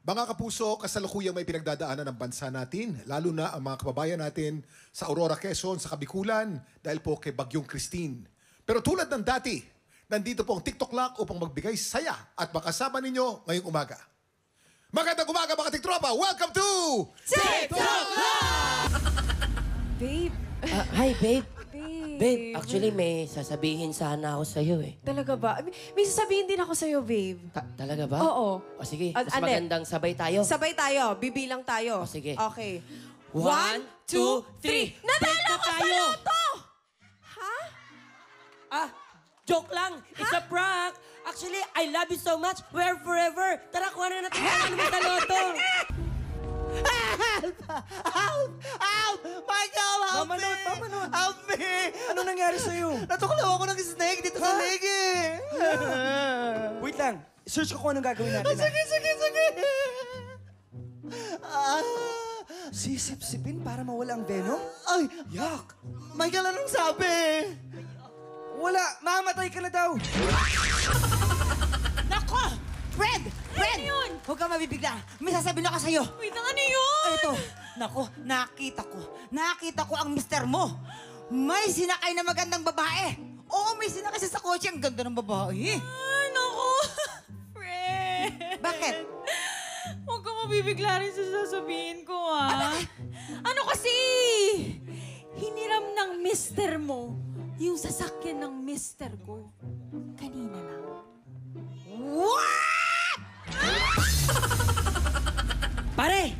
Mga kapuso, kasalukuyang may pinagdadaanan ng bansa natin, lalo na ang mga kababayan natin sa Aurora, Quezon, sa Kabikulan, dahil po kay Bagyong Christine. Pero tulad ng dati, nandito po ang TikTok Lock upang magbigay saya at makasama ninyo ngayong umaga. Magandang umaga mga tiktropa! Welcome to TikTok Lock! Babe. Hi, babe. Babe. Babe, actually may sasabihin sana ako sa'yo eh. Talaga ba? May sasabihin din ako sa'yo, babe. Talaga ba? Oo. O sige, At mas ano? magandang sabay tayo. Sabay tayo. Bibilang tayo. O, sige. Okay. 1, 2, 3. Nanalo ko sa loto! Ha? Ah, joke lang. It's a prank. Actually, I love you so much. We're forever. Tara, kuha na natin ang sa loto. Help! Help! Michael, help me! Mamanot. Help me! Ano nangyari sa'yo? Natuklaw ako ng snake dito sa leg eh! Wait lang. Search ko kung anong gagawin natin. Sige! Sisip-sipin para mawala ang venom? Ay! Yak! Michael, anong sabi? Wala! Mamatay ka na daw! Nako! Fred! Fred! Ano yun? Huwag ka mabibigla. May sasabihin ako sa'yo. Wait, ano yun? Ito. Nako, nakita ko ang mister mo. May sinakay na magandang babae. Oo, may sinakay siya sa kotse. Ang ganda ng babae. Ay, naku. Fred. Bakit? Huwag ka mabibigla rin sa sasabihin ko, ah. Ano kasi? Hiniram ng mister mo yung sasakyan ng mister ko. Kanina lang. What? Pare,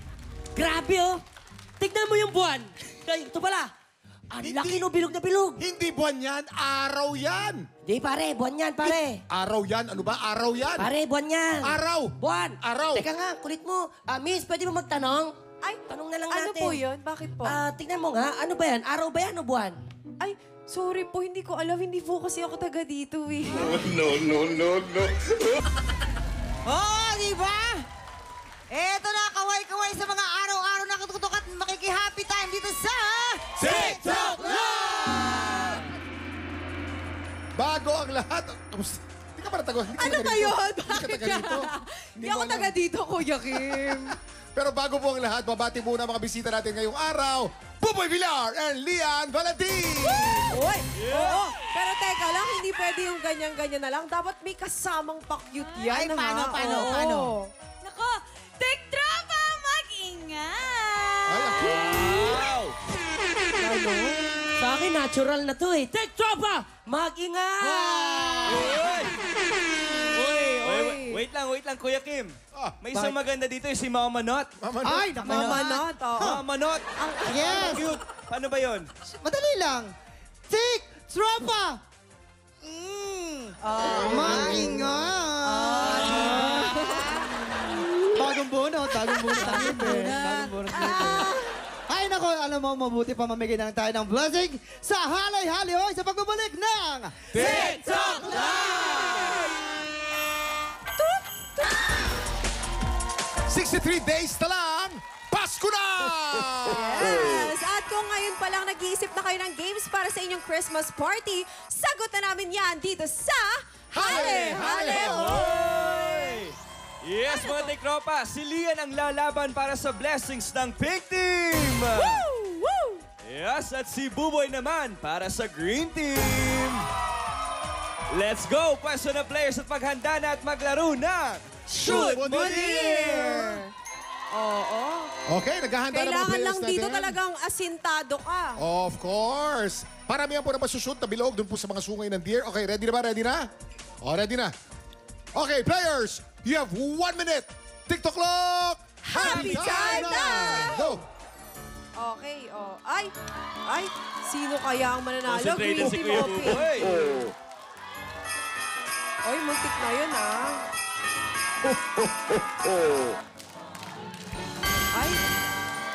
grabe oh. Tignan mo yung buwan. Ay, ito pala. Ang laki no, bilog na bilog. Hindi buwan yan, araw yan! Di pare, buwan yan, pare. Araw yan? Ano ba? Araw yan? Pare, buwan yan. Araw! Buwan. Araw. Teka nga, kulit mo. Miss, pwede mo magtanong? Ay, Tanong na lang ano natin. po yun? Bakit po? Tignan mo nga, ano ba yan? Araw ba yan o buwan? Ay, sorry po, hindi ko alam. Hindi po kasi ako taga dito eh. Oh, di ba? Eto na, kaway-kaway sa mga araw-araw na katutok at makiki-happy time dito sa... TikTok Lock! Bago ang lahat... Kamusta? Hindi ka pala taga... Ano ba yun? Hindi ka Bakit taga dito. ka? Hindi mo ako alam. taga dito, Kuya Kim. Pero bago po ang lahat, babati muna mga bisita natin ngayong araw. Buboy Villar and Lian Valentin! Uy! Oo! Pero teka lang, hindi pwede yung ganyan-ganyan na lang. Dapat may kasamang pakyut yan, Ay, paano, ha? paano, Oo. paano? Nako, Tiktropa, mag-ingat! Ay, ang cute! Ano? Sa akin, natural na to eh. Take tropa! Mag-ingat! Wait lang, Kuya Kim. Ah, May isang maganda dito yung si Mama Not. Mama, Ay, Mama Not, oo. Mama Not! Yes! Cute! Paano ba yun? Madali lang. Tik! Tropa! Maingat! Bagong bunot dito. Ay, nako, alam mo, mabuti pa mamigay na lang tayo ng blessing sa halay-hali hoy sa pagbabalik ng TikTok Lock! 63 days na lang, Pasko na! Yes! At kung ngayon pa lang nag-iisip na kayo ng games para sa inyong Christmas party, sagot na namin yan dito sa Hale Hale Hoy! Yes, mga tikropa, si Lian ang lalaban para sa blessings ng Pink Team! Woo! Woo! Yes, at si Buboy naman para sa Green Team! Let's go! Pwesto na players at maghanda na at maglaro ng Shoot Munir! Oo. Okay, naghahanda na mga Kailangan players lang dito natin. talagang asintado ka. Of course. Paramihan po na masushoot na bilog dun po sa mga sungay ng deer. Okay, ready na ba? Ready na? O, ready na. Okay, players, you have 1 minute. TikTok Lock! Happy time na! Go! Okay, oh. Ay! Ay! Sino kaya ang mananalo? Concentrated si Green Kuya team o pink? Buboy. Oy, muntik na yun, ah. Ay!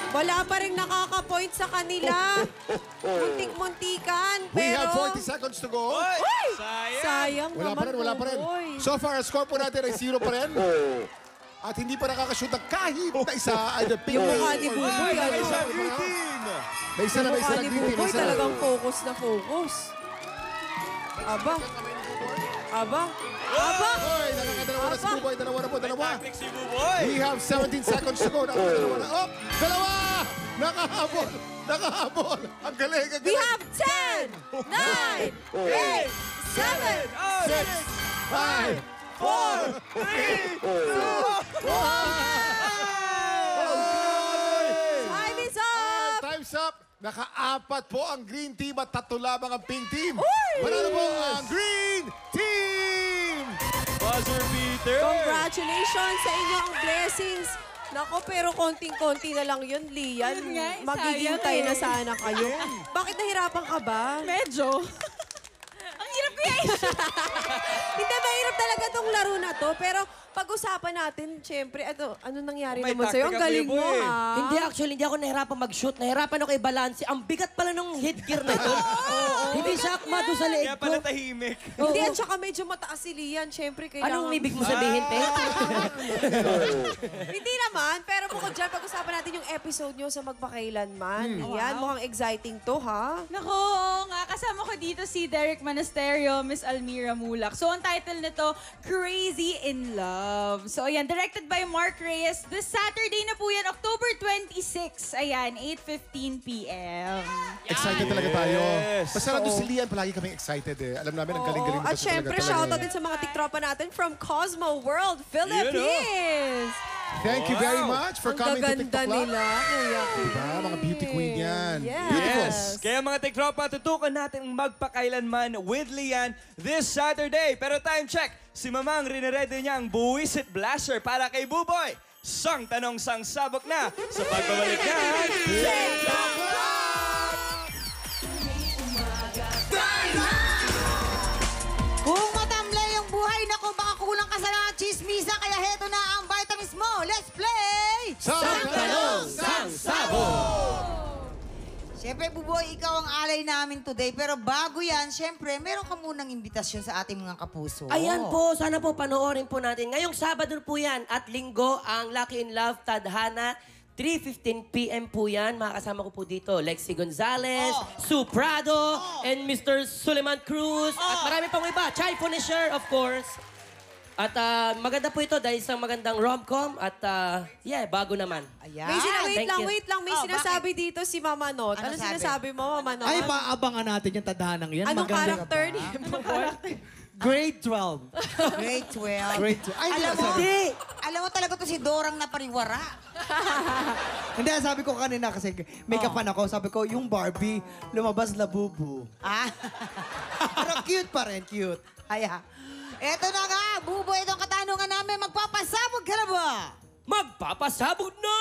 Wala pa rin nakaka-point sa kanila. Muntik-muntikan, We have pero... 40 seconds to go. Hoy! Uy! Sayang! Sayang Wala pa naman, rin, wala pa rin. Buboy. So far, ang score po natin ay 0 pa rin. At hindi pa nakakashoot ng kahit na isa. Either pink Yung or- mukha ni Buboy, Ay, ano? may isa, Green Team! May isa na, may isa Mukha na. ni Green team, may Buboy isa na. talagang focus na focus. Aba. Aba. Aba. Hoy, nakakadalawa na si Buboy. Dalawa na po, dalawa. Tactic si Buboy. We have 17 seconds to go. Nakakadalawa na. Oh, dalawa! Nakahabol! Nakahabol! Ang galing, ang galing. We have 10, 9, 8, 7, 5, 4, 3, 2, 1. Time is up! Time's up! Naka-apat po ang green team at 3 lamang ang pink team. Manalo po ang green team! Buzzer beater. Congratulations sa inyong blessings. Nako, pero konting-konti na lang yun, Lian. Yun nga, Magiging sayang tayo eh. na sana kayo. Bakit nahirapan ka ba? Medyo. Ang hirap guys. Hindi, mahirap talaga tong laro na to. Pero pag-usapan natin, syempre, ano nangyari May naman sa'yo? Ang tactic ang galing Kuya mo, Boy. ha? Hindi, actually, hindi ako nahirapan mag-shoot. Nahirapan ako i-balance. Ang bigat pala ng headgear na ito. Hindi siya akma doon sa leeg Kaya ko. pala tahimik. Hindi, at saka medyo mataas si Lian. Syempre, kailangan... Anong ibig mo sabihin, te? Hindi naman, pero bukod dyan, pag-usapan natin yung episode nyo sa Magpakailanman. Lian, Wow. mukhang exciting to, ha? Nako, oo nga. Kasama ko dito si Derek Monasterio, Miss Almira Mulak. So, ang title nito, Crazy in Love. So, ayan, directed by Mark Reyes. This Saturday na po yan, October 26. Ayan, 8:15 p.m. Excited talaga tayo. Yes. Basta nandun si Lian, palagi kami excited eh. Alam namin, ang galing-galing mo At kasi syempre, talaga. shoutout din sa mga tiktropa natin from Cosmo World, Philippines. Thank you very Wow. much for Ang coming to gaganda TikTok Club. nila, Kuya Kim. Diba? Mga beauty queen yan. Yes. Beautiful. Yes. Kaya mga tiktropa, tutukan natin ang magpakailanman with Lian this Saturday. Pero time check, si Mamang rinaredy niya ang Buwisit Blaster para kay Buboy. Sang tanong sang sabok na sa pagbabalik ng TikTok Club! Kung matamlay ang buhay, naku, baka kulang ka sa mga chismisa, kaya heto na ang vitamins mo. Let's play! Sang tanong, sang sabog! Siyempre, Buboy, ikaw ang alay namin today. Pero bago yan, siyempre, meron ka munang imbitasyon sa ating mga kapuso. Ayan po, sana po panoorin po natin. Ngayong Sabado po yan at Linggo, ang Lucky in Love Tadhana. 3:15 p.m. po yan. Makakasama ko po dito, Lexi Gonzalez, Sue Prado, and Mr. Suleiman Cruz. At marami pang iba. Chai Punisher, of course. At maganda po ito dahil isang magandang rom-com. At yeah, bago naman. Ayan. May Thank you. wait lang. May Oh, sinasabi dito si Mama Not. Ano Ano sabi? sinasabi mo, Mama Not? Ay, maabangan natin yung tadhanang yan. Anong Maganda. character ni Grade 12. Grade 12. Grade 12. Ay, Alam mo, Hindi. alam mo talaga to si Dorang na pariwara. Hindi, sabi ko kanina kasi may kapan ako. Sabi ko, yung Barbie, lumabas labubu. Ah, Pero cute pa rin, cute. Aya. Eto na nga, Buboy, itong katanungan namin. Magpapasabog ka na ba? Magpapasabog na!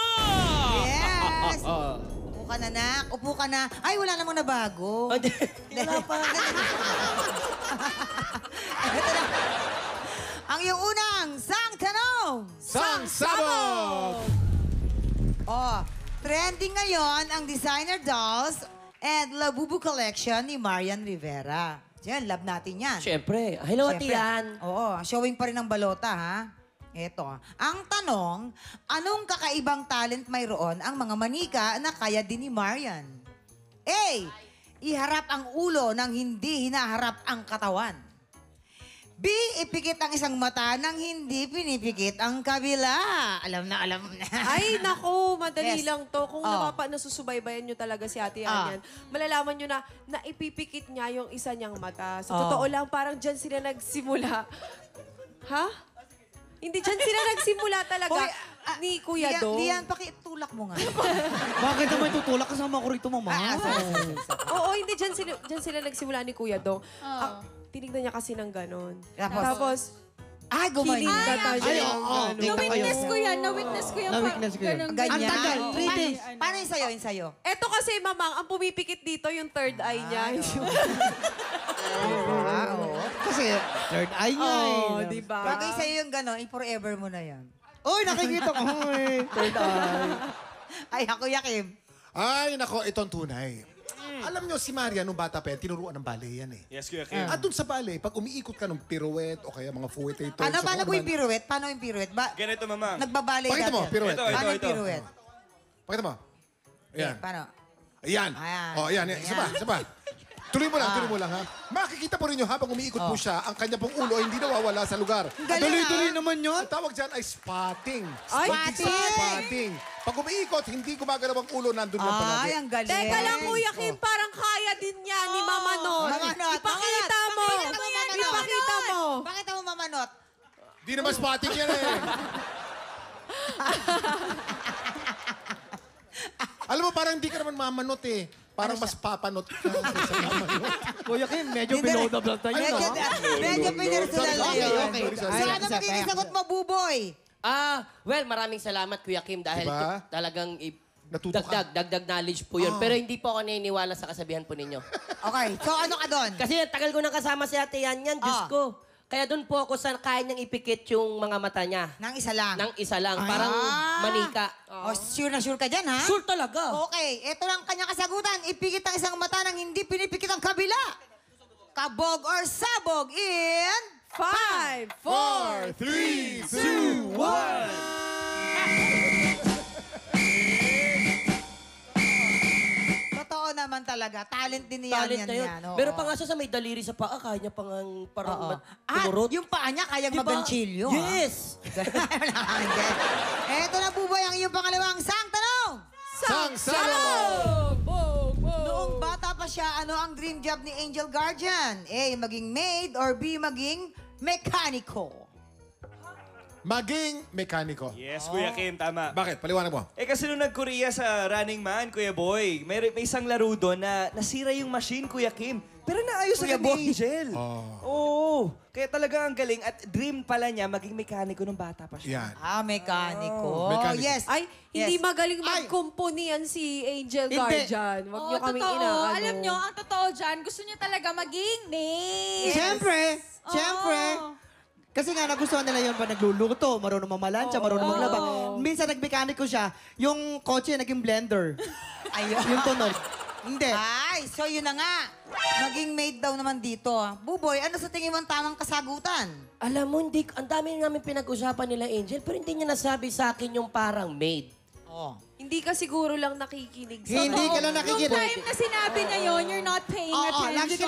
Yes! Upo ka na, nak. Upo ka na. Ay, wala namang nabago. Hindi. Wala pa. Ito na. Ang iyong unang sang tanong. Sang sabog! Oh, trending ngayon ang designer dolls and Labubu collection ni Marian Rivera. Yan, love natin yan. Siyempre. Hello, Siyempre. Tian. Oo, showing pa rin ng balota, ha? Eto. Ang tanong, anong kakaibang talent mayroon ang mga manika na kaya din ni Marian? A. Iharap ang ulo nang hindi hinaharap ang katawan. B. Ipikit ang isang mata nang hindi pinipikit ang kabila. Alam na, alam na. Ay, naku, madali Yes. lang to. Kung Oh. nasusubaybayan nyo talaga si Ate Ah. Anyan, malalaman nyo na ipipikit niya yung isa niyang mata. Sa Oh. totoo lang, parang dyan sila nagsimula. Ha? Hindi, dyan sila nagsimula talaga Hoy, ni Kuya Lian, Dong. Lian, pakitulak mo nga. Bakit naman tutulak kasama ko rito, mama? Sorry. Oo, hindi, dyan sila nagsimula ni Kuya Dong. Tinignan niya kasi ng ganon. Tapos? Tapos Ay, gumaling. kiling kata niya Ay, ng oo. ganon. Tingnan kayo. Na-witness ko yan. Na-witness ko yan. Na-witness ko yan. Ganun, Ganyan. Ang tagal, Oo. 3 days. Paano yung sa'yo, yung sa'yo? Eto kasi, Mamang, ang pumipikit dito yung third eye niya. Ah, oo. Kasi third eye niya Oo, eh. diba? Bagay sa'yo yung gano'n, forever mo na yan. Uy, nakikita ko. Uy, third eye. Ay, ako yakim. Ay, nako, itong tunay. Alam nyo, si Maria, nung bata pa yan, tinuruan ng ballet yan eh. Yes, Kuya Kim. At dun sa ballet, pag umiikot ka ng pirouette o kaya mga fouette, Paano po yung pirouette? Paano yung pirouette? Ganito, Mamang. Nagbabalay Pakita mo, dati. pirouette. Paano yung Ito. pirouette? Pakita mo. Ayan. Paano? Ayan. Ayan. Oh, ayan. Isa pa, isa pa. Tuloy mo lang ha. Makikita po rin nyo habang umiikot po siya, ang kanya pong ulo ay hindi nawawala sa lugar. Galing, Tuloy-tuloy naman yun. Ang tawag dyan ay spotting. Ay, Spotting. Pag umiikot, hindi gumagalaw ang ulo, nandun lang palagi. Ay, ang galing. Teka lang, Kuya Kim, parang kaya din niya ni Mama Not. Mama Not, Ipakita mo. Pakita mo, Mama Not. Ipakita mo. Bakit mo mamanot? Di naman spotting yan eh. Alam mo, parang hindi ka naman mamanot eh. Parang mas papanot ka sa mamanot. Kuya Kim, medyo below the belt tayo, no? Medyo pinersonal na Okay, yun. okay. So, Ay, ano magiging sagot mo, Buboy? Well, maraming salamat, Kuya Kim, dahil Diba? talagang Natuto ka. dagdag knowledge po yun. Pero hindi po ako naniniwala sa kasabihan po ninyo. Okay, so ano ka doon? Kasi ang tagal ko nang kasama si Ate Yan, Diyos Ah. ko. Kaya doon po ako sa kaya niyang ipikit yung mga mata niya. Nang isa lang. Nang isa lang. Parang manika. Oh, sure na sure ka dyan, ha? Sure talaga. Okay, ito lang kanyang kasagutan. Ipikit ang isang mata nang hindi pinipikit ang kabila. Kabog or sabog in... 5, 4, 3, 2, 1. Totoo naman talaga. Talent din niya Talent yan. na yun. yan, oo. Meron pa nga siya sa may daliri sa paa. Kaya niya pang parang Oo. tumurot. At yung paa niya kayang Diba? maganchilyo. Yes! Eto na, Buboy, ang iyong pangalawang sang tanong. Sang-salong! Noong bata pa siya, ano ang dream job ni Angel Guardian? A, maging maid or B, maging mekaniko? Maging mekaniko. Yes, Kuya Kim, tama. Bakit? Paliwanag mo. Kasi nung nag-Korea sa Running Man, Kuya Boy, may isang laro doon na nasira yung machine, Kuya Kim. Pero naayos Kuya agad Boy. ni Angel. Oo. Kaya talaga ang galing. At dream pala niya maging mekaniko nung bata pa siya. Yan. Ah, mekaniko. Mekaniko. Yes. Ay, hindi Yes. magaling mag-company yan si Angel Hindi. Guardian. Huwag niyo kaming totoo. inaano. Alam niyo, ang totoo dyan, gusto niya talaga maging maid. Siyempre, siyempre. Kasi nga nagustuhan nila yun pa nagluluto, marunong mamalansya, marunong maglaba. Minsan nagmekaniko siya, yung kotse naging blender. Ayun. Yung tunog. Hindi. Ay, so yun na nga. Maging maid daw naman dito. Buboy, ano sa tingin mo ang tamang kasagutan? Alam mo, ang dami namin pinag-usapan nila Angel, pero hindi niya nasabi sa akin yung parang maid. Oh. Hindi ka siguro lang nakikinig sa... Hindi ka lang Nung nakikinig. time na sinabi niya yun, you're not paying Oo, attention. lagi ka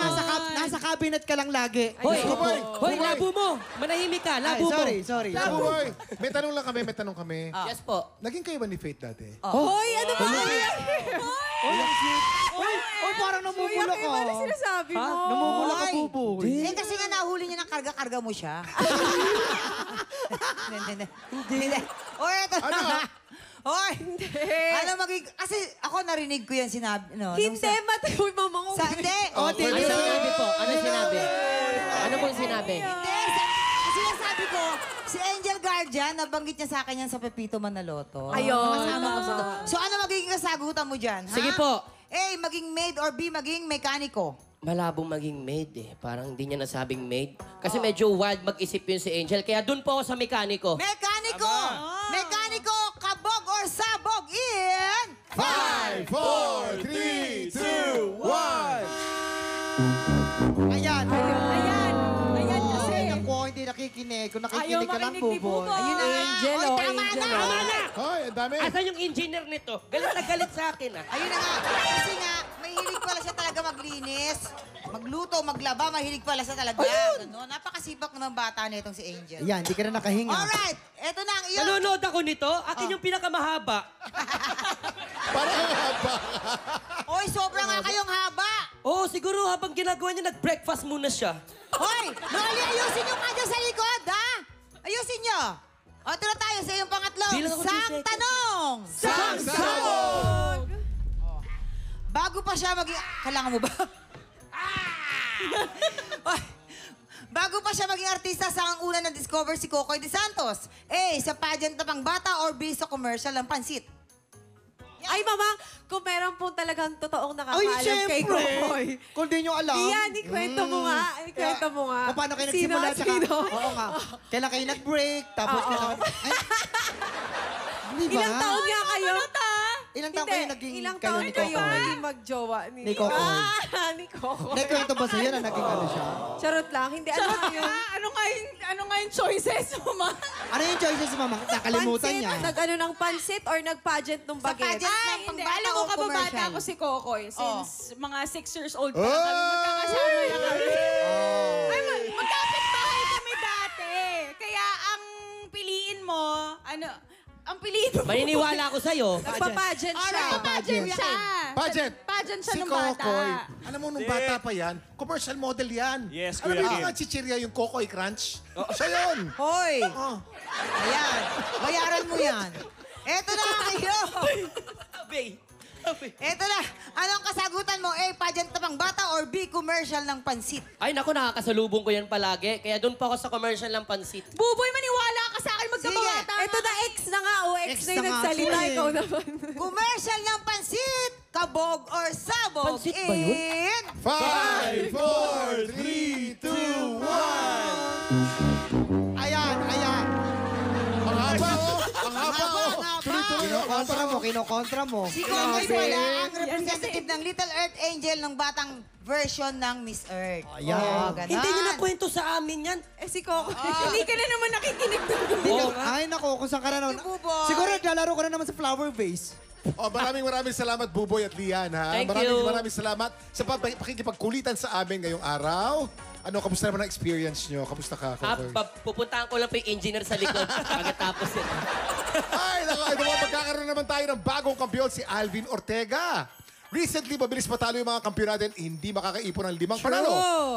nasa cabinet ka lang lagi. Hoy, Buboy! hoy, Buboy! labo mo! Manahimik ka, Ay, labo mo! sorry. Buboy! May tanong lang kami, Yes po. Naging kayo ba ni Faith dati? Hoy, ano ba? Oh, parang namumula Kuya ka. Kim, ano sinasabi mo? Namumula ka, Hoy. Buboy. Eh, kasi nga nahuli niya ng karga-karga mo siya. Hindi. Oy, eto Ano? na. Oy! Ano maging... Kasi ako narinig ko yan sinabi. No, nung Hindi, matayoy mama ko. Hindi. Oh, di- Ano sinabi po? Ano sinabi? Ano pong sinabi? Hindi. Kasi sabi ko, si Angel Guardian, nabanggit niya sa akin yan sa Pepito Manaloto. Ayun. Kasama ko sa... So ano magiging kasagutan mo dyan? Ha? Sige po. A, maging maid or B, maging mekaniko? Malabong maging maid eh. Parang hindi niya nasabing maid. Kasi medyo wild mag-isip yun si Angel. Kaya doon po ako sa mekaniko. Mekaniko! Mekaniko, kabog or sabog in... 5, 4, 3, 2, 1. Ayan. Ayan. Ayan kasi. Ay, naku, hindi nakikinig. Kung Ayaw nakikinig ka lang, makinig ni Buboy. Buboy. Ayun na nga. Angel, Oy, oh, tama Angel, na! Tama na! Hoy, ang dami. Asan yung engineer nito? Galit na galit sa akin ah. Ayun na nga. Kasi nga, mahilig pala siya talaga maglinis. Magluto, maglaba, mahilig pala siya talaga. Ano, napakasipag ng bata na itong si Angel. Ayan, di ka na nakahinga. Alright, eto na ang iyong... Nanonood ako nito. Akin yung pinakamahaba. Parang haba. Oy, sobra nga kayong haba. Oo, siguro habang ginagawa niya, nag-breakfast muna siya. Hoy, Noli, ayusin nyo nga dyan sa likod, ha? Ayusin nyo. O, ito na tayo sa iyong pangatlong. Bilang ako Sang 2 seconds. tanong. Sang-sabog! Bago pa siya maging... Kailangan mo ba? Oy, bago pa siya maging artista, sa ang una na-discover si Kokoy De Santos? A, sa pageant na pang bata or B, sa commercial ng pansit? Ay, mama, kung meron po talagang totoong Ay, nakakaalam kay siyempre. Kokoy. Kung di nyo alam. Iyan, ikwento mo nga. Ikwento mo nga. Kung paano kayo nagsimula. Tsaka, Sino? oo nga. Kailan kayo nag-break, tapos kailan... Ay, di ba? Ilang taon nga kayo? Ilang taon kayo naging ilang kayo taon ni kayo Kokoy? naging magjowa ni... Ni Kokoy. Ni Kokoy. Nagkwento ba sa'yo na naging ano siya? Charot lang. Hindi, ano yun? Ano nga yung choices mo, ma? Ano yung choices, mama? Nakalimutan niya. Nag-ano ng pansit or nag-pageant ng Sa baget? pageant ng Hindi, pangbata alam mo, o kababata commercial? ko si Kokoy. Since mga 6 years old pa Oh! kami, magkakasama na kami. Ay, magkapit bahay kami dati. Kaya ang piliin mo, ang piliin mo. Maniniwala ako sa'yo. Nagpa-pageant siya. Pageant siya. Pageant. Pageant siya Si nung bata. Kokoy. Alam mo, nung bata pa yan, commercial model yan. Yes, Alam Kuya mo, Kim. yung chichirya yung Kokoy Crunch? Siya yun. Hoy! Oh. Ayan, bayaran mo yan. Eto na kayo. Eto na. Anong kasagutan mo? A, pageant na pang bata or B, commercial ng pansit? Ay, naku, nakakasalubong ko yan palagi. Kaya doon pa ako sa commercial ng pansit. Buboy, maniwala ka sa akin, magkabata. Ito na, ex na nga. O, ex Ex na yung na nga nagsalita. siya eh. Ikaw naman. Commercial ng pansit, kabog or sabog Pansit ba yun? in... 5, 4, 3, 2, 1. Ayan, ayan. Ang haba, oh. Ang haba, oh. Kinokontra mo. Si Kokoy pala ang representative ng Little Earth Angel ng batang version ng Miss Earth. Ayan. Oh, ganon. Hindi nyo na kwento sa amin yan. Eh, si Coco. Hindi ka na naman nakikinig doon. Oo nga. Ay, nako, kung saan ka na naman. Si Buboy. Siguro naglalaro ka na naman sa flower vase. Oh, maraming salamat, Buboy at Lian, ha? Thank maraming, you. maraming salamat sa pakikipagkulitan sa amin ngayong araw. Ano, kamusta naman ang experience nyo? Kamusta ka, Kokoy? Pupuntahan ko lang po yung engineer sa likod pagkatapos yun. Ay, naku, ito mga magkakaroon naman tayo ng bagong kampiyon, si Alvin Ortega. Recently, mabilis matalo yung mga kampiyon natin, hindi makakaipon ng 5 panalo.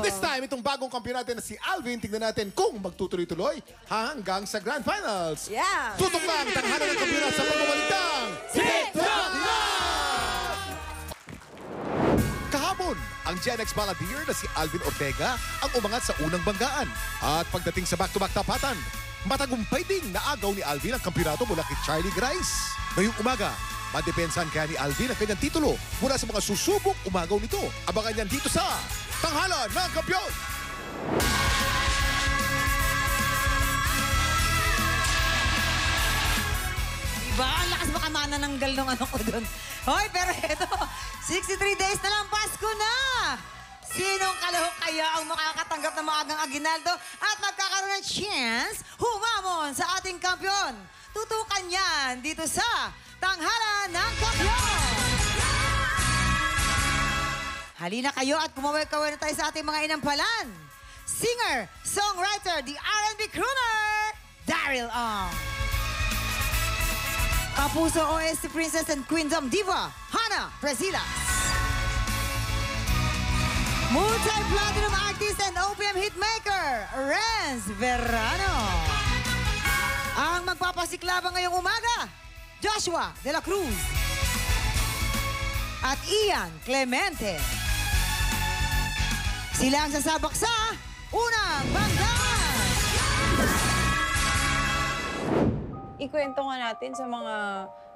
This time, itong bagong kampiyon natin na si Alvin, tignan natin kung magtutuloy-tuloy hanggang sa Grand Finals. Yeah. Tutok lang, tanghalan ng kampiyon sa pagbabalik ng TikTok Live! Kahapon, ang Gen X Balladeer na si Alvin Ortega ang umangat sa unang banggaan. At pagdating sa back-to-back tapatan, matagumpay ding naagaw ni Alvin ang kampiyonato mula kay Charlie Grice. Ngayong umaga, madepensahan kaya ni Alvin ang kanyang titulo mula sa mga susubok umagaw nito. Abangan yan dito sa Tanghalan ng Kampiyon! Diba? Ang lakas baka manananggal ng ano ko doon. Hoy, pero eto, 63 days na lang, Pasko na! Sinong kalahok kaya ang makakatanggap ng maagang aginaldo at magkakaroon ng chance humamon sa ating kampiyon? Tutukan yan dito sa Tanghalan ng Kampiyon! Halina kayo at kumaway-kaway na tayo sa ating mga inampalan. Singer, songwriter, the R&B crooner, Daryl Ong. Kapuso OST Princess and Queendom Diva, Hannah Brasilas. Multi-platinum artist and OPM hitmaker, Renz Verano. Ang magpapasiklabang ngayong umaga, Joshua De La Cruz. At Ian Clemente. Sila ang sasabak sa unang banggaan. Ikwento nga natin sa mga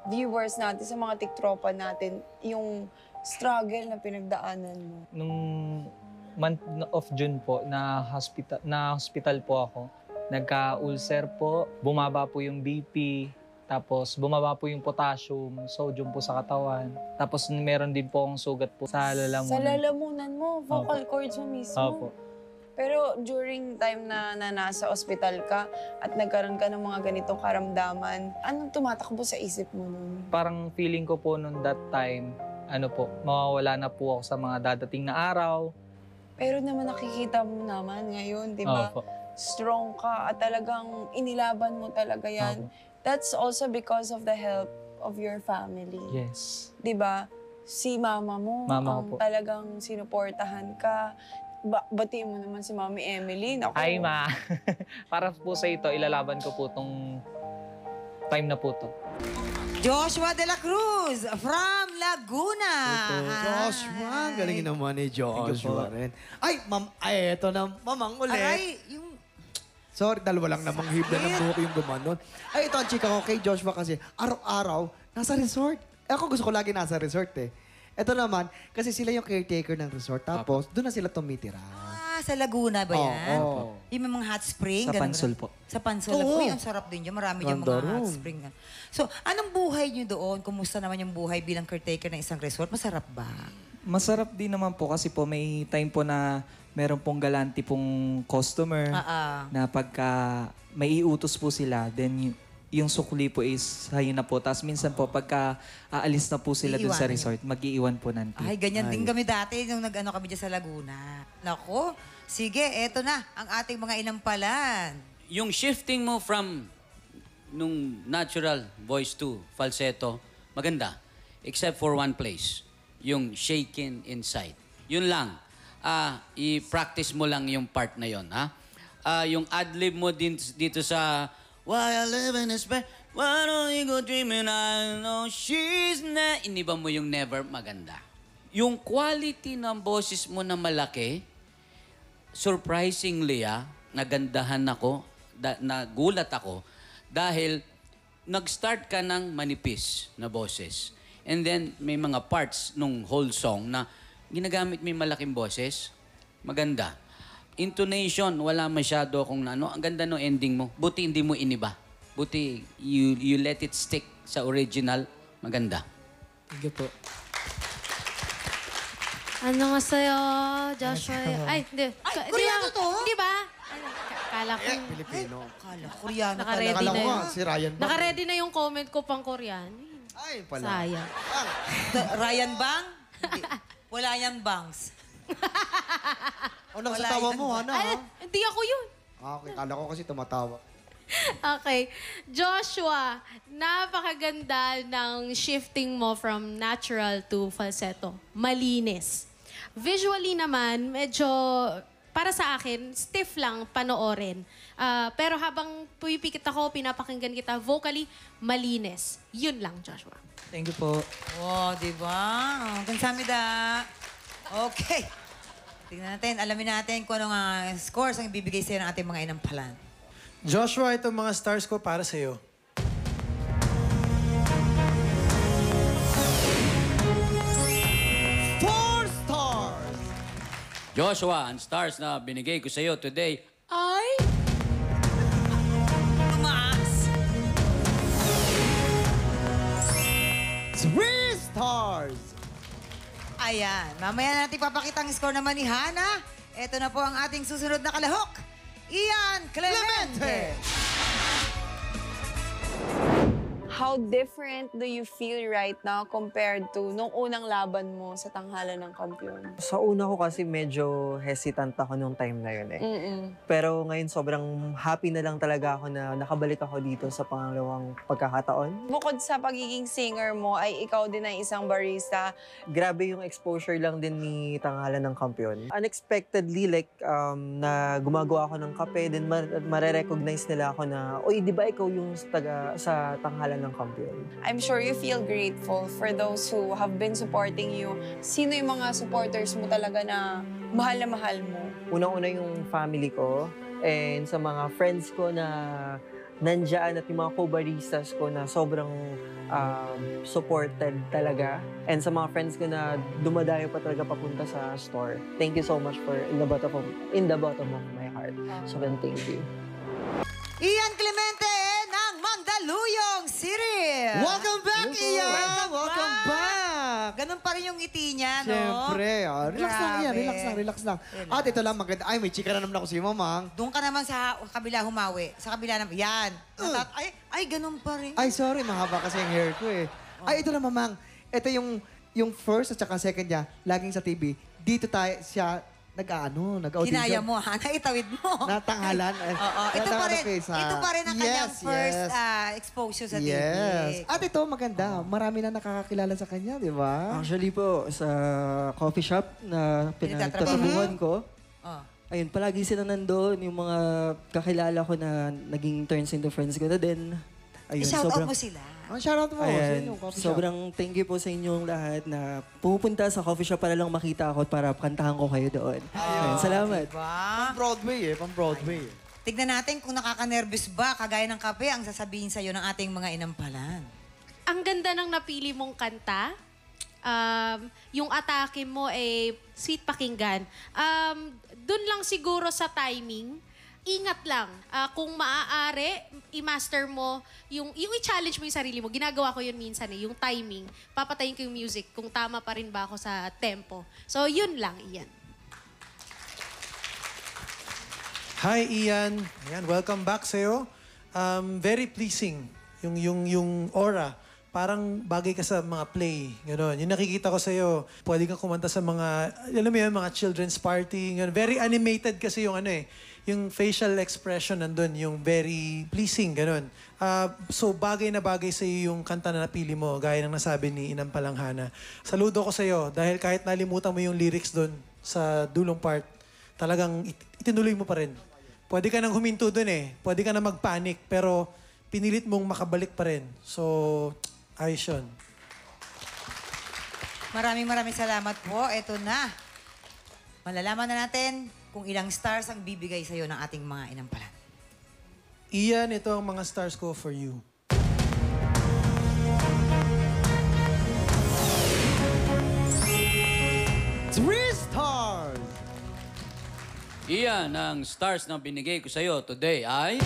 viewers natin, sa mga tiktropa natin, yung struggle na pinagdaanan mo. Nung month of June po, na hospital po ako. Nagka-ulcer po, bumaba po yung BP, tapos bumaba po yung potassium, sodium po sa katawan. Tapos meron din po akong sugat po sa lalamunan. Sa lalamunan mo, vocal cords mo mismo. Opo. Pero during time na nasa ospital ka at nagkaroon ka ng mga ganitong karamdaman, anong tumatakbo sa isip mo nun? Parang feeling ko po nung that time, mawawala na po ako sa mga dadating na araw. Pero naman nakikita mo naman ngayon, di ba? Opo. Strong ka at talagang inilaban mo talaga yan. Opo. That's also because of the help of your family. Yes. Di ba? Si mama mo Mama ang ko po. talagang sinuportahan ka. Batiin mo naman si Mami Emily. Naku. Hi, Ma. Para po sa ito, ilalaban ko po tong time na po to. Joshua De La Cruz from Laguna. Joshua, galing naman ni Joshua rin. Ay, ma'am, ay, eto na, mamang ulit. Aray, yung... Sorry, dalawa lang namang hibla ng buhok yung gumanon. Ay, ito ang chika ko kay Joshua kasi araw-araw nasa resort. Ako gusto ko lagi nasa resort eh. Ito naman, kasi sila yung caretaker ng resort. Tapos, doon na sila tumitira. Sa Laguna ba yan? Oo. Yung may mga hot spring? Sa ganun Pansol ba? po. Sa Pansol. Oo. Uy, ang sarap din dyan. Marami dyan Ganda mga hot ron. spring. So, anong buhay nyo doon? Kumusta naman yung buhay bilang caretaker ng isang resort? Masarap ba? Masarap din naman po kasi po may time po na meron pong galante pong customer na pagka may iutos po sila, then yung sukli po is hayin na po. Tapos minsan po pagka aalis na po sila dun sa Iiwanan resort, mag-iiwan po ng tip. Ay, ganyan din kami dati nung nag-ano kami dyan sa Laguna. Nako, sige, eto na ang ating mga inampalan. Yung shifting mo from nung natural voice to falsetto, maganda. Except for one place, yung shaking inside. Yun lang. I-practice mo lang yung part na yun, ha? Yung ad-lib mo din dito sa Why I live in this bed, why don't you go dreaming, I know she's not. Iniba mo yung never, maganda. Yung quality ng boses mo na malaki, surprisingly, nagandahan ako, nagulat ako, dahil nag-start ka ng manipis na boses. And then, may mga parts nung whole song na ginagamit mo yung malaking boses, maganda. Intonation, wala masyado akong ano. Ang ganda ng ending mo. Buti hindi mo iniba. Buti you let it stick sa original, maganda. Thank you po. Ano nga sa'yo, Joshua? Ay, hindi. Ay, Koreano to? Hindi ba? Ano, kala ko. Pilipino. Kala, Koreano Naka-ready talaga. Akala na ko yun. nga, si Ryan Bang. Naka-ready na yung comment ko pang Koreano. Ay, pala. Sayang. Ryan Bang? Hindi. Wala yang bangs. Ano sa Wala tawa yan. mo, Hana? Ay, hindi ako yun. Okay, kala ko kasi tumatawa. Okay. Joshua, napakaganda ng shifting mo from natural to falsetto. Malinis. Visually naman, medyo, para sa akin, stiff lang panoorin. Pero habang pumipikit ako, pinapakinggan kita, vocally, malinis. Yun lang, Joshua. Thank you po. Oh, di ba? Kamsahamnida. Okay. Tingnan natin, alamin natin kung anong scores ang ibibigay sa'yo ng ating mga inampalan. Joshua, itong mga stars ko para sa'yo. Joshua, ang stars na binigay ko sa'yo today, Ay! Tumaas! 3 stars! Ayan, mamaya natin papakita ang score naman ni Hana. Ito na po ang ating susunod na kalahok. Ian Clemente! How different do you feel right now compared to nung unang laban mo sa tanghalan ng kampiyon? Sa una ko kasi medyo hesitant ako nung time na yun eh. Pero ngayon sobrang happy na lang talaga ako na nakabalik ako dito sa pangalawang pagkakataon. Bukod sa pagiging singer mo, ay ikaw din ay isang barista. Grabe yung exposure lang din ni Tanghalan ng Kampiyon. Unexpectedly, like, na gumagawa ako ng kape, then mare-recognize nila ako na, oy, di ba ikaw yung taga sa Tanghalan ng Kampiyon? I'm sure you feel grateful for those who have been supporting you. Sino yung mga supporters mo talaga na mahal mo? Unang-una yung family ko, and sa mga friends ko na nandyan at yung mga co-baristas ko na sobrang supported talaga. And sa mga friends ko na dumadayo pa talaga papunta sa store. Thank you so much for in the bottom of my heart. So thank you. Ian Clemente ng Mandaluyong City! Welcome back, Ian! Welcome back! Ganun pa rin yung ngiti niya, no? Siyempre. Relax lang, Ian. Grabe. Relax lang. At ito lang, maganda. Ay, may chika na naman ako si Mamang. Doon ka naman sa kabila humawi. Sa kabila naman. Yan. Ay, ganun pa rin. Ay, sorry. Mahaba kasi yung hair ko eh. Ay, ito lang, Mamang. Ito yung first at saka second niya, laging sa TV. Dito tayo siya nag-audition. Kinaya mo, ha? Naitawid mo. Natanghalan. Oo. Ito pa rin. Ito pa rin ang kanyang first exposure sa TV. Yes. At ito, maganda. Marami na nakakakilala sa kanya, di ba? Actually po, sa coffee shop na pinagtatrabuhan ko, ayun, palagi sila nandoon, yung mga kakilala ko na naging turns into friends ko na din. Ayun, I-shoutout mo sila. Shoutout mo. Ayan, Yung coffee shop. sobrang thank you po sa inyong lahat na pumupunta sa coffee shop para lang makita ako at para kantahan ko kayo doon. Ayun, salamat. Pang-Broadway eh. Pang-Broadway eh. Tignan natin kung nakaka-nervous ba, kagaya ng kape, ang sasabihin sa'yo ng ating mga inampalan. Ang ganda ng napili mong kanta. yung atake mo ay sweet pakinggan. Doon lang siguro sa timing, ingat lang. Kung maaari, i-master mo, yung i-challenge mo yung sarili mo. Ginagawa ko yun minsan yung timing. Papatayin ko yung music kung tama pa rin ba ako sa tempo. So, yun lang, Ian. Hi, Ian. Ayan, welcome back sa'yo. Very pleasing yung aura. Parang bagay ka sa mga play. Ganon. Yung nakikita ko sa'yo, pwede kang kumanta sa mga, alam mo yun, mga children's party. Ganon. Very animated kasi yung yung facial expression nandun, yung very pleasing, ganon. So, bagay na bagay sa'yo yung kanta na napili mo, gaya ng nasabi ni Inang Palanghana. Saludo ko sa'yo, dahil kahit nalimutan mo yung lyrics dun sa dulong part, talagang itinuloy mo pa rin. Pwede ka nang huminto dun pwede ka nang mag-panic, pero pinilit mong makabalik pa rin. So, ayos yun. Maraming salamat po. Ito na. Malalaman na natin kung ilang stars ang bibigay sa'yo ng ating mga inampalan. Ian, ito ang mga stars ko for you. Three stars! Iyan, ang stars na binigay ko sa'yo today ay...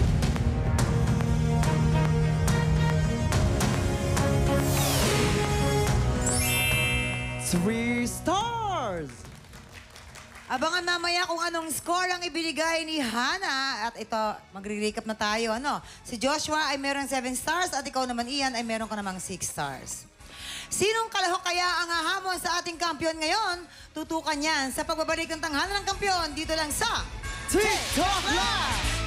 Three stars! Abangan mamaya kung anong score ang ibinigay ni Hana. At ito, magre-recap na tayo. Si Joshua ay meron 7 stars at ikaw naman, Ian, ay meron ka namang 6 stars. Sinong kalahok kaya ang hahamon sa ating kampiyon ngayon? Tutukan yan sa pagbabalik ng tanghalan ng kampiyon dito lang sa TikTok Live!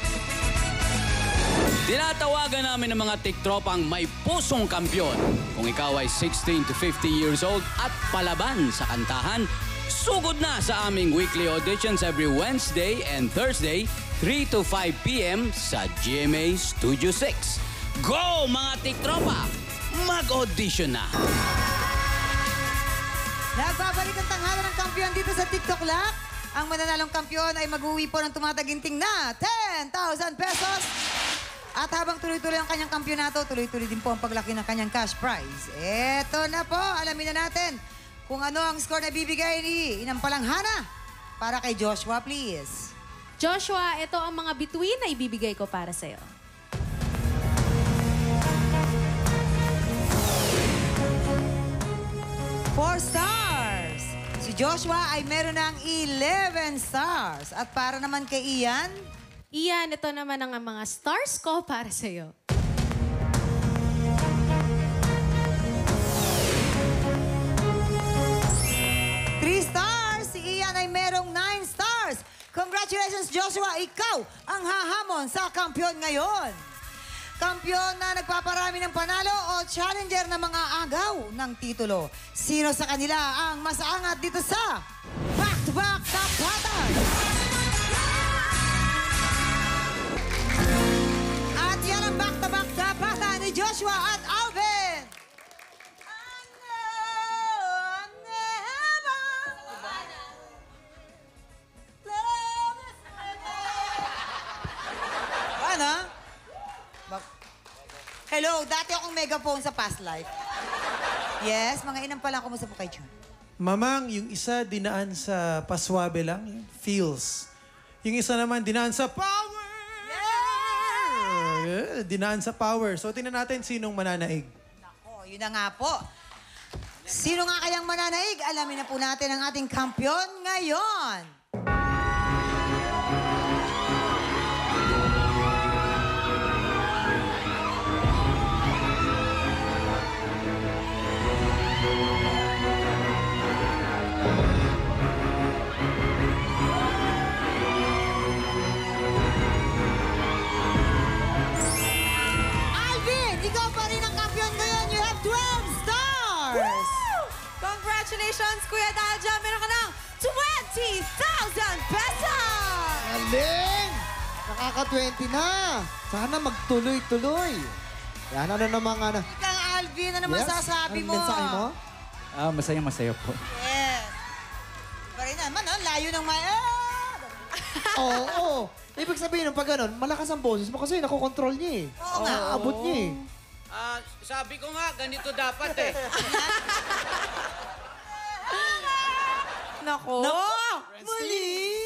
Tinatawagan namin ng mga tiktropang may pusong kampyon. Kung ikaw ay 16 to 50 years old at palaban sa kantahan, sugod na sa aming weekly auditions every Wednesday and Thursday, 3 to 5 p.m. sa GMA Studio 6. Go, mga tiktropa! Mag-audition na! Nagbabalik ang tanghalan ng kampiyon dito sa TikTok Live. Ang mananalong kampiyon ay mag-uwi po ng tumataginting na 10,000 pesos. At habang tuloy-tuloy ang kanyang kampyonato, tuloy-tuloy din po ang paglaki ng kanyang cash prize. Eto na po, alamin na natin kung ano ang score na bibigay ni Inang Palanghana. Para kay Joshua, please. Joshua, ito ang mga bituin na ibibigay ko para sa'yo. Four stars. Si Joshua ay meron ng 11 stars. At para naman kay Ian, Ian, ito naman ang mga stars ko para sa'yo. Three stars. Si Ian ay merong 9 stars. Congratulations, Joshua. Ikaw ang hahamon sa kampiyon ngayon. Kampiyon na nagpaparami ng panalo o challenger ng mga agaw ng titulo. Sino sa kanila ang mas aangat dito sa Back-to-Back Tapatan? At yan ang Back-to-Back Tapatan ni Joshua at Alvin. Ano? Hello, dati akong megaphone sa past life. Yes, mga inang pala, kumusta po kay John? Mamang, yung isa dinaan sa paswabe lang, yung feels. Yung isa naman dinaan sa power! Yeah! Dinaan sa power. So, tingnan natin sinong mananaig. Nako, yun na nga po. Sino nga kayang mananaig? Alamin na po natin ang ating kampiyon ngayon. Congratulations, Kuya Dalja! Meron ka ng 20,000 pesos! Galing! Nakaka-20 na. Sana magtuloy-tuloy. Yan, ano namang ano? Kang Alvin, ano masasabi mo? Anong mensahe mo? Masaya-masaya po. Yes. Iba rin naman, layo ng may... Oo. Ibig sabihin ng pag ganun, malakas ang boses mo kasi nakokontrol niya eh. Oo nga. Abot niya eh. Sabi ko nga, ganito dapat eh. Nako. Mali!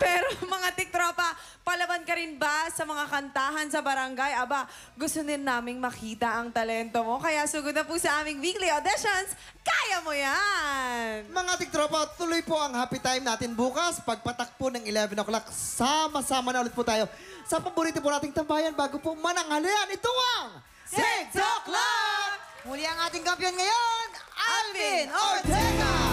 Pero mga tiktropa, palaban ka rin ba sa mga kantahan sa barangay? Aba, gusto din naming makita ang talento mo. Kaya sugod na po sa aming weekly auditions. Kaya mo yan! Mga tiktropa, tuloy po ang happy time natin bukas. Pagpatak po ng 11 o'clock, sama-sama na ulit po tayo sa paborito po nating tambayan bago po mananghalian. Ito ang 6 o'clock! Muli ang ating kampiyon ngayon, Alvin Ortega!